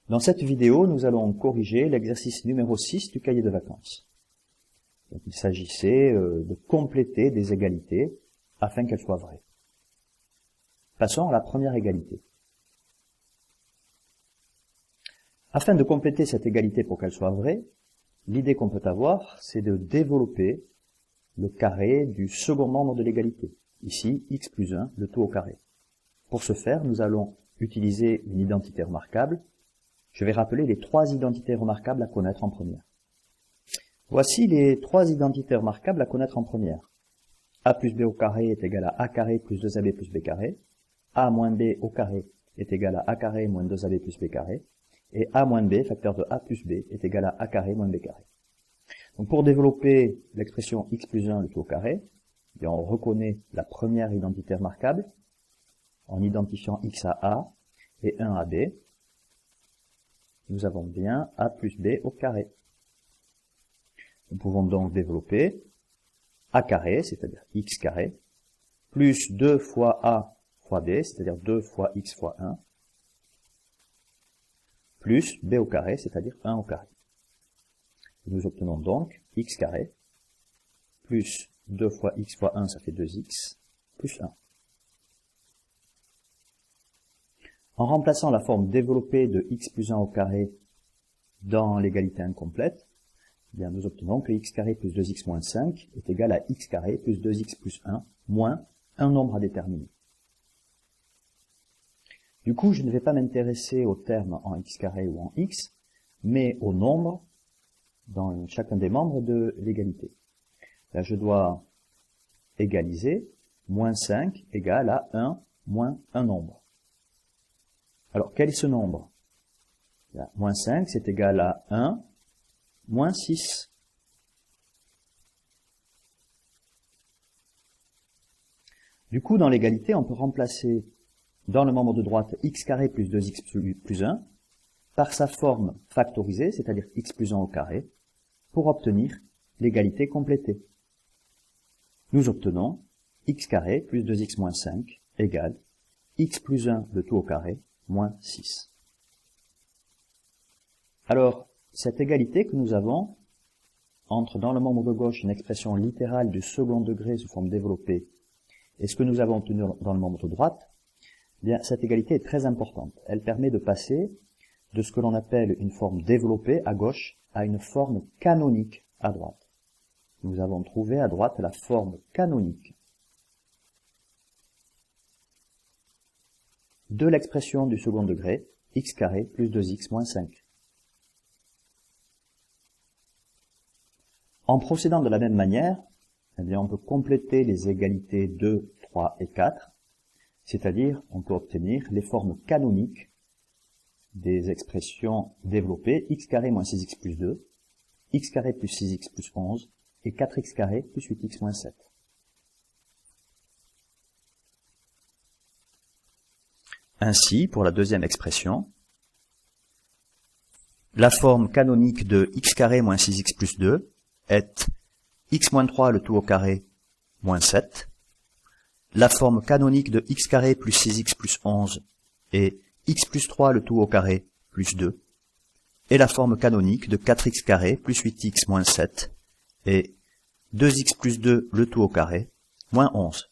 Dans cette vidéo, nous allons corriger l'exercice numéro 6 du cahier de vacances. Donc, il s'agissait de compléter des égalités afin qu'elles soient vraies. Passons à la première égalité. Afin de compléter cette égalité pour qu'elle soit vraie, l'idée qu'on peut avoir, c'est de développer le carré du second membre de l'égalité. Ici, x plus 1, le tout au carré. Pour ce faire, nous allons utiliser une identité remarquable. Je vais rappeler les trois identités remarquables à connaître en première. Voici les trois identités remarquables à connaître en première. A plus b au carré est égal à a carré plus 2ab plus b carré. A moins b au carré est égal à a carré moins 2ab plus b carré. Et a moins b, facteur de a plus b, est égal à a carré moins b carré. Donc pour développer l'expression x plus 1, le tout au carré, bien on reconnaît la première identité remarquable en identifiant x à a et 1 à b. Nous avons bien a plus b au carré. Nous pouvons donc développer a carré, c'est-à-dire x carré, plus 2 fois a fois b, c'est-à-dire 2 fois x fois 1, plus b au carré, c'est-à-dire 1 au carré. Nous obtenons donc x carré, plus 2 fois x fois 1, ça fait 2x, plus 1. En remplaçant la forme développée de x plus 1 au carré dans l'égalité incomplète, eh bien nous obtenons que x carré plus 2x moins 5 est égal à x carré plus 2x plus 1 moins un nombre à déterminer. Du coup, je ne vais pas m'intéresser au terme en x carré ou en x, mais au nombre dans chacun des membres de l'égalité. Là, je dois égaliser moins 5 égale à 1 moins un nombre. Alors, quel est ce nombre? Là, moins 5, c'est égal à 1 moins 6. Du coup, dans l'égalité, on peut remplacer dans le membre de droite x carré plus 2x plus 1 par sa forme factorisée, c'est-à-dire x plus 1 au carré, pour obtenir l'égalité complétée. Nous obtenons x carré plus 2x moins 5 égale x plus 1 le tout au carré moins 6. Alors, cette égalité que nous avons entre dans le membre de gauche une expression littérale du second degré sous forme développée et ce que nous avons obtenu dans le membre de droite, eh bien, cette égalité est très importante. Elle permet de passer de ce que l'on appelle une forme développée à gauche à une forme canonique à droite. Nous avons trouvé à droite la forme canonique de l'expression du second degré, x carré plus 2x moins 5. En procédant de la même manière, eh bien, on peut compléter les égalités 2, 3 et 4, c'est-à-dire on peut obtenir les formes canoniques des expressions développées x carré moins 6x plus 2, x carré plus 6x plus 11 et 4x carré plus 8x moins 7. Ainsi, pour la deuxième expression, la forme canonique de x carré moins 6x plus 2 est x moins 3 le tout au carré moins 7. La forme canonique de x carré plus 6x plus 11 est x plus 3 le tout au carré plus 2. Et la forme canonique de 4x carré plus 8x moins 7 est 2x plus 2 le tout au carré moins 11.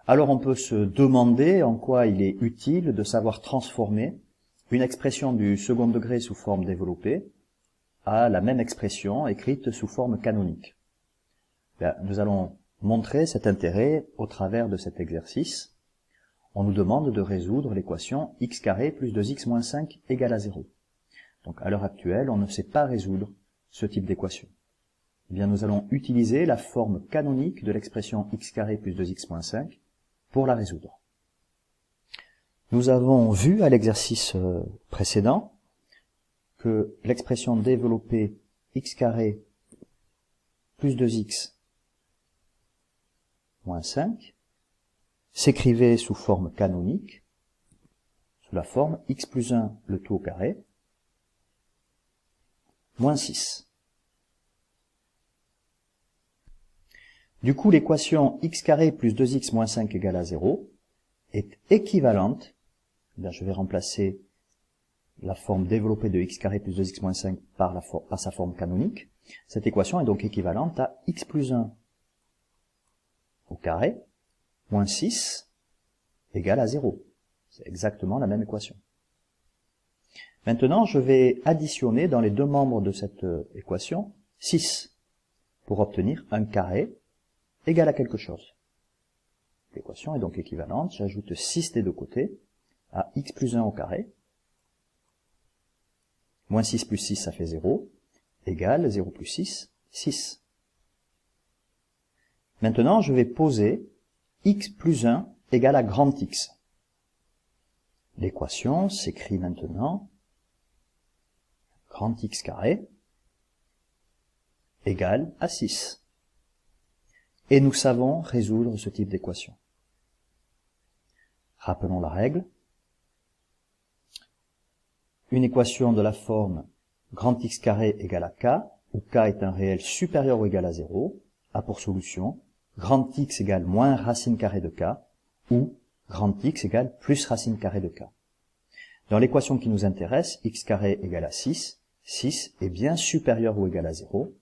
Alors on peut se demander en quoi il est utile de savoir transformer une expression du second degré sous forme développée à la même expression écrite sous forme canonique. Bien, nous allons montrer cet intérêt au travers de cet exercice. On nous demande de résoudre l'équation x carré plus 2x moins 5 égale à 0. Donc à l'heure actuelle, on ne sait pas résoudre ce type d'équation. Eh bien, nous allons utiliser la forme canonique de l'expression x carré plus 2x moins 5 pour la résoudre. Nous avons vu à l'exercice précédent que l'expression développée x carré plus 2x moins 5 s'écrivait sous forme canonique, sous la forme x plus 1 le tout au carré, moins 6. Du coup, l'équation x carré plus 2x moins 5 égale à 0 est équivalente, je vais remplacer la forme développée de x carré plus 2x moins 5 par sa forme canonique. Cette équation est donc équivalente à x plus 1 au carré moins 6 égale à 0. C'est exactement la même équation. Maintenant, je vais additionner dans les deux membres de cette équation 6 pour obtenir un carré égal à quelque chose. L'équation est donc équivalente, j'ajoute 6 des deux côtés à x plus 1 au carré, moins 6 plus 6 ça fait 0, égale 0 plus 6, 6. Maintenant, je vais poser x plus 1 égale à grand X. L'équation s'écrit maintenant grand X carré égale à 6. Et nous savons résoudre ce type d'équation. Rappelons la règle. Une équation de la forme grand X carré égale à K, où K est un réel supérieur ou égal à 0, a pour solution grand X égale moins racine carrée de K, ou grand X égale plus racine carrée de K. Dans l'équation qui nous intéresse, x carré égale à 6, 6 est bien supérieur ou égal à 0.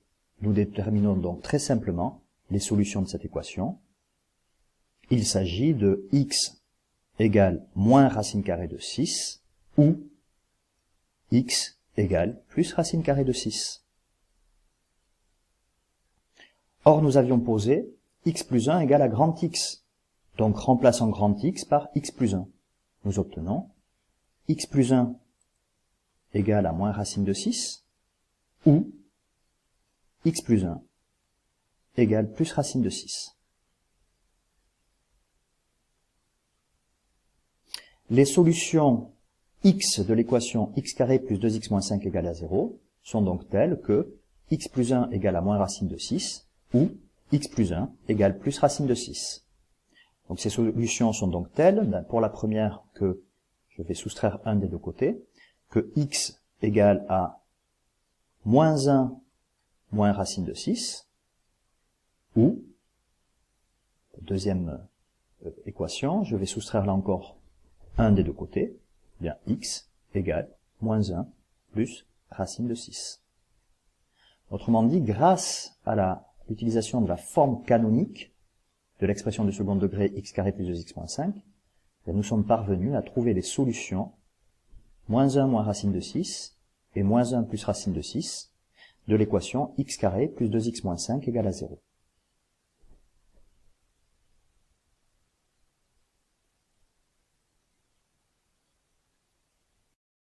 Nous déterminons donc très simplement les solutions de cette équation. Il s'agit de x égale moins racine carrée de 6 ou x égale plus racine carrée de 6. Or, nous avions posé x plus 1 égale à grand X. Donc, remplaçant grand X par x plus 1. Nous obtenons x plus 1 égale à moins racine de 6 ou x plus 1 égale plus racine de 6. Les solutions x de l'équation x carré plus 2x moins 5 égale à 0 sont donc telles que x plus 1 égale à moins racine de 6 ou x plus 1 égale plus racine de 6. Donc ces solutions sont donc telles, pour la première que je vais soustraire un des deux côtés, que x égale à moins 1 moins racine de 6, ou, deuxième équation, je vais soustraire là encore un des deux côtés, bien x égale moins 1 plus racine de 6. Autrement dit, grâce à l'utilisation de la forme canonique de l'expression du second degré x carré plus 2x moins 5, nous sommes parvenus à trouver les solutions moins 1 moins racine de 6 et moins 1 plus racine de 6 de l'équation x carré plus 2x moins 5 égale à 0.